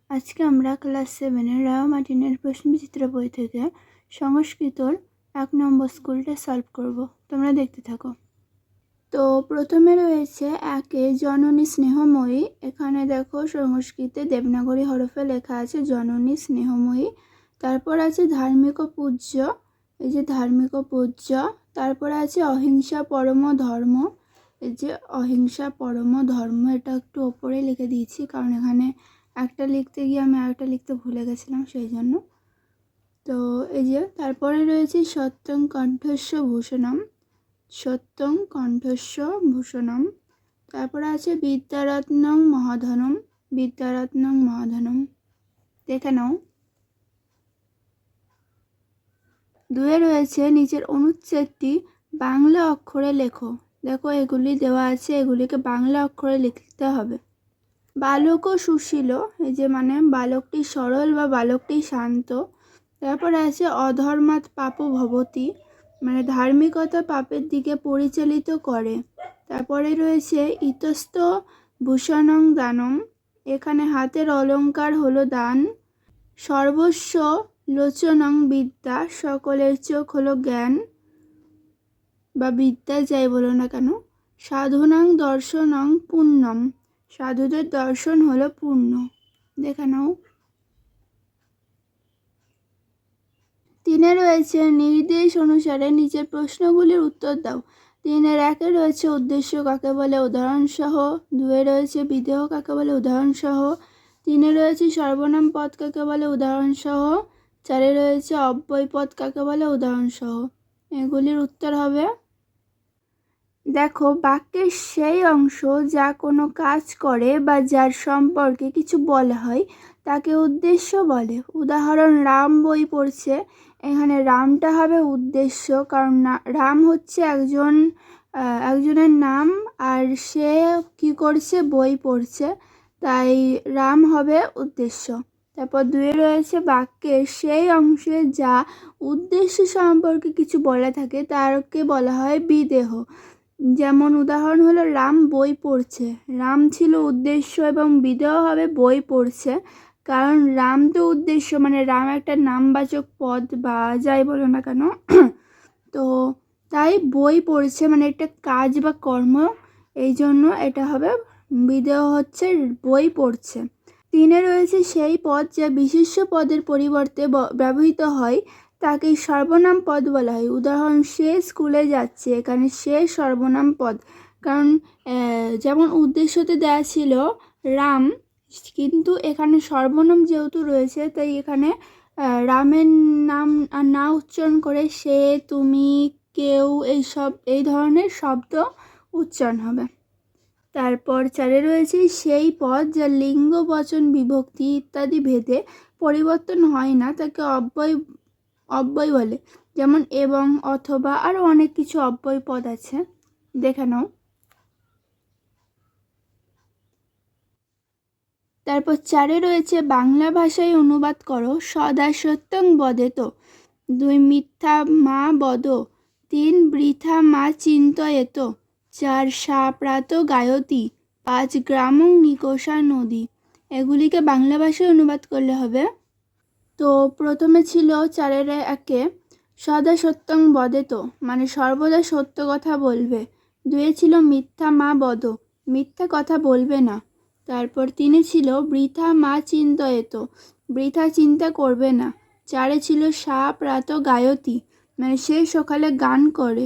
আজকে আমরা ক্লাস 7-এর রায় মার্টিনের প্রশ্নবিচিত্র বই থেকে সংস্কৃতর 1 নম্বর স্কুলটা সলভ করব। তোমরা দেখতে থাকো। তো প্রথমে রয়েছে 1-এ জননী স্নেহময়ী। এখানে দেখো সংস্কৃতে দেবনাগরী হরফে লেখা আছে জননী স্নেহময়ী। তারপর আছে ধার্মিক পূজ্য, এই যে ধার্মিক পূজ্য। তারপরে আছে অহিংসা পরম ধর্ম, এই যে অহিংসা পরম ধর্ম। এটা একটু ওপরে লিখে দিয়েছি কারণ এখানে একটা লিখতে গিয়ে আমি আরেকটা লিখতে ভুলে গেছিলাম, সেই জন্য। তো এই যে তারপরে রয়েছে সত্যং কণ্ঠস্য ভূষণম, সত্যং কণ্ঠস্য ভূষণম। তারপরে আছে বিদ্যারত্নং মহাধনম, বিদ্যারত্নং মহাধনম। দেখে নাও। 2-এ রয়েছে নিচের অনুচ্ছেদটি বাংলা অক্ষরে লেখো। দেখো এগুলি দেওয়া আছে, এগুলিকে বাংলা অক্ষরে লিখতে হবে। বালক ও সুশীল, এই যে মানে বালকটি সরল বা বালকটি শান্ত। তারপরে আছে অধর্মাৎ পাপ ভবতি, মানে ধার্মিকতা পাপের দিকে পরিচালিত করে। তারপরে রয়েছে ইতস্ত ভূষণং দানম, এখানে হাতের অলঙ্কার হলো দান। সর্বস্ব লোচনং বিদ্যা, সকলের চোখ হলো জ্ঞান বা বিদ্যা, যাই বলো না কেন। সাধুনাং দর্শনং পুণ্যম, সাধুদের দর্শন হলো পূর্ণ। দেখে নাও। 3-এ রয়েছে নির্দেশ অনুসারে নিচের প্রশ্নগুলির উত্তর দাও। 3-এর 1-এ রয়েছে উদ্দেশ্য কাকে বলে উদাহরণ সহ। 2-এ রয়েছে বিদেহ কাকে বলে উদাহরণ সহ। 3-এ রয়েছে সর্বনাম পদ কাকে বলে উদাহরণ সহ। 4-এ রয়েছে অব্যয় পদ কাকে বলে উদাহরণ সহ। এগুলির উত্তর হবে। দেখো বাক্যের সেই অংশ যা কোনো কাজ করে বা যার সম্পর্কে কিছু বলা হয় তাকে উদ্দেশ্য বলে। উদাহরণ রাম বই পড়ছে, এখানে রামটা হবে উদ্দেশ্য, কারণ রাম হচ্ছে একজনের নাম আর সে কি করছে, বই পড়ছে, তাই রাম হবে উদ্দেশ্য। তারপর 2-এ রয়েছে বাক্যের সেই অংশে যা উদ্দেশ্য সম্পর্কে কিছু বলা থাকে তাকে বলা হয় বিদেহ। যেমন উদাহরণ হলো রাম বই পড়ছে, রাম ছিল উদ্দেশ্য এবং বিদেহ হবে বই পড়ছে, কারণ রাম তো উদ্দেশ্য, মানে রাম একটা নামবাচক পদ বা যাই বলো না কেন। তো তাই বই পড়ছে মানে একটা কাজ বা কর্ম, এই জন্য এটা হবে বিদেহ হচ্ছে বই পড়ছে। 3-এ রয়েছে সেই পদ যা বিশেষ্য পদের পরিবর্তে ব্যবহৃত হয় তাকে সর্বনাম পদ বলা হয়। উদাহরণ সে স্কুলে যাচ্ছে, এখানে সে সর্বনাম পদ, কারণ যেমন উদ্দেশ্যতে দেওয়া ছিল রাম, কিন্তু এখানে সর্বনাম যেহেতু রয়েছে তাই এখানে রামের নাম না উচ্চারণ করে সে, তুমি, কেউ, এই ধরনের শব্দ উচ্চারণ হবে। তারপর 4-এ রয়েছে সেই পদ যা লিঙ্গ বচন বিভক্তি ইত্যাদি ভেদে পরিবর্তন হয় না তাকে অব্যয় বলে। যেমন এবং, অথবা, আরও অনেক কিছু অব্যয় পদ আছে, দেখে নাও। তারপর 4-এ রয়েছে বাংলা ভাষায় অনুবাদ করো। সদা সত্যং বদেত, 2 মিথ্যা মা বদ, 3 বৃথা মা চিন্তয়েত, 4 সাপ্রাত গায়তি, 5 গ্রামং নিকষা নদী। এগুলিকে বাংলা ভাষায় অনুবাদ করলে হবে। তো প্রথমে ছিল 4-এর 1-এ সদা সত্যং বদেত, মানে সর্বদা সত্য কথা বলবে। 2-এ ছিল মিথ্যা মা বদ, মিথ্যা কথা বলবে না। তারপর 3-এ ছিল বৃথা মা চিন্তয়েত, বৃথা চিন্তা করবে না। 4-এ ছিল সা প্রাত গায়তি, মানে সে সকালে গান করে।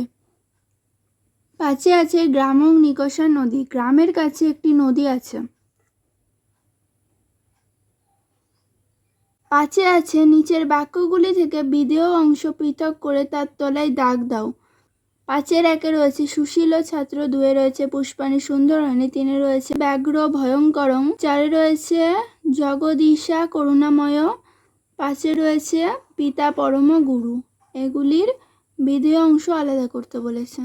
5-এ আছে গ্রামং নিকষা নদী, গ্রামের কাছে একটি নদী আছে। 5-এ আছে নিচের বাক্যগুলি থেকে বিধেয় অংশ পৃথক করে তার তলায় দাগ দাও। 5-এর 1-এ রয়েছে সুশীল ছাত্র, 2-এ রয়েছে পুষ্পাণী সুন্দরানী, 3-এ রয়েছে ব্যাঘ্র ভয়ঙ্করং, 4-এ রয়েছে জগদীশা করুণাময়, 5-এ রয়েছে পিতা পরম গুরু। এগুলির বিধেয় অংশ আলাদা করতে বলেছে।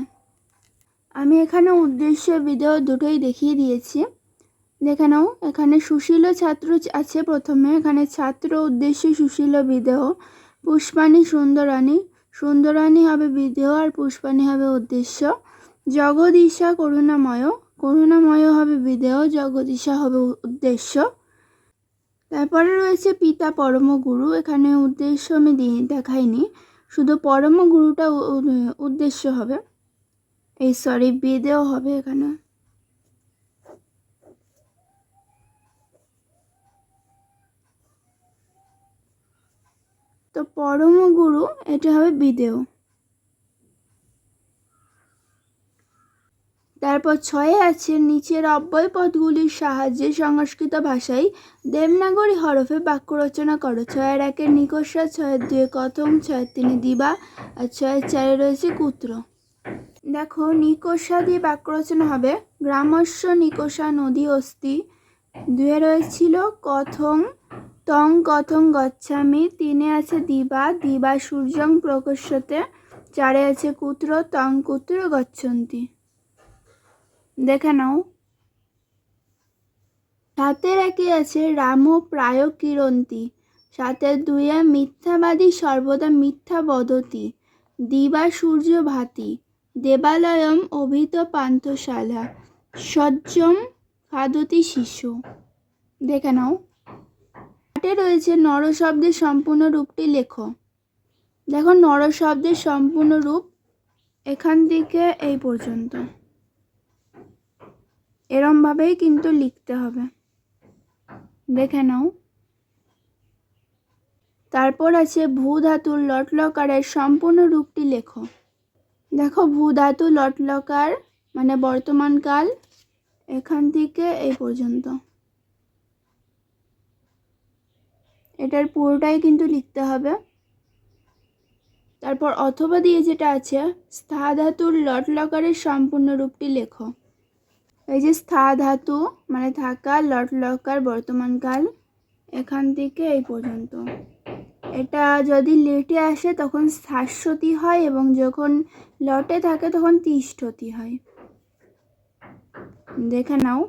আমি এখানে উদ্দেশ্য বিধেয় দুটোই দেখিয়ে দিয়েছি, দেখে নাও। এখানে সুশীল ছাত্র আছে প্রথমে, এখানে ছাত্র উদ্দেশ্য সুশীল বিদেহ। পুষ্পাণী সুন্দরানী, সুন্দরানী হবে বিদেহ আর পুষ্পাণী হবে উদ্দেশ্য। জগদীশা করুণাময়, করুণাময় হবে বিদেহ, জগদীশা হবে উদ্দেশ্য। তার তারপরে রয়েছে পিতা পরম গুরু। এখানে উদ্দেশ্য আমি দেখাইনি, শুধু পরম গুরুটা উদ্দেশ্য হবে, বিদেও হবে এখানে। তো পরম গুরু এটা হবে বিদেও। তারপর 6 আছে নিচের অব্যয় পদগুলির সাহায্যে সংস্কৃত ভাষায় দেবনাগরী হরফে বাক্য রচনা করো। 6-এর 1-এ নিকষা, 6-এর 2-এ কথং, 6-এর 3-এ দিবা আর 6-এর 4-এ রয়েছে কুত্র। দেখো নিকষা দিয়ে বাক্য রচনা হবে গ্রামস্য নিকষা নদী অস্তি। 2-এ রয়েছিল কথং, তং কথং গচ্ছামি। 3-এ আছে দিবা, দিবা সূর্যং প্রকশ্যতে। 4-এ আছে কুত্র, তং কুত্র গচ্ছন্তি। দেখে নাও। 7-এর 1-এ আছে রাম প্রায় কিরন্তি। 7-এর 2-এ মিথ্যাবাদী সর্বদা মিথ্যা বদতি। দিবা সূর্য ভাতি, দেবালয়ম অভিত পান্থশালা, সজ্জম খাদতি শিশু। দেখে নাও। 8-এ রয়েছে নর শব্দের সম্পূর্ণ রূপটি লেখো। দেখো নর শব্দের সম্পূর্ণ রূপ এখান থেকে এই পর্যন্ত এরমভাবেই কিন্তু লিখতে হবে, দেখে নাও। তারপর আছে ভূ ধাতুর লট লকারের সম্পূর্ণ রূপটি লেখো। দেখো ভূ ধাতু লট লকার মানে বর্তমান কাল এখান থেকে এই পর্যন্ত এটার পুরোটাই কিন্তু লিখতে হবে। তারপর অথবা দিয়ে যেটা আছে স্থা ধাতুর লট লকারের সম্পূর্ণ রূপটি লেখো। এই যে স্থা ধাতু মানে থাকা, লট লকার বর্তমান কাল এখান থেকে এই পর্যন্ত। এটা যদি লেটে আসে তখন স্থাস্বতী হয় এবং যখন লটে থাকে তখন তিষ্ঠতি হয়। দেখে নাও।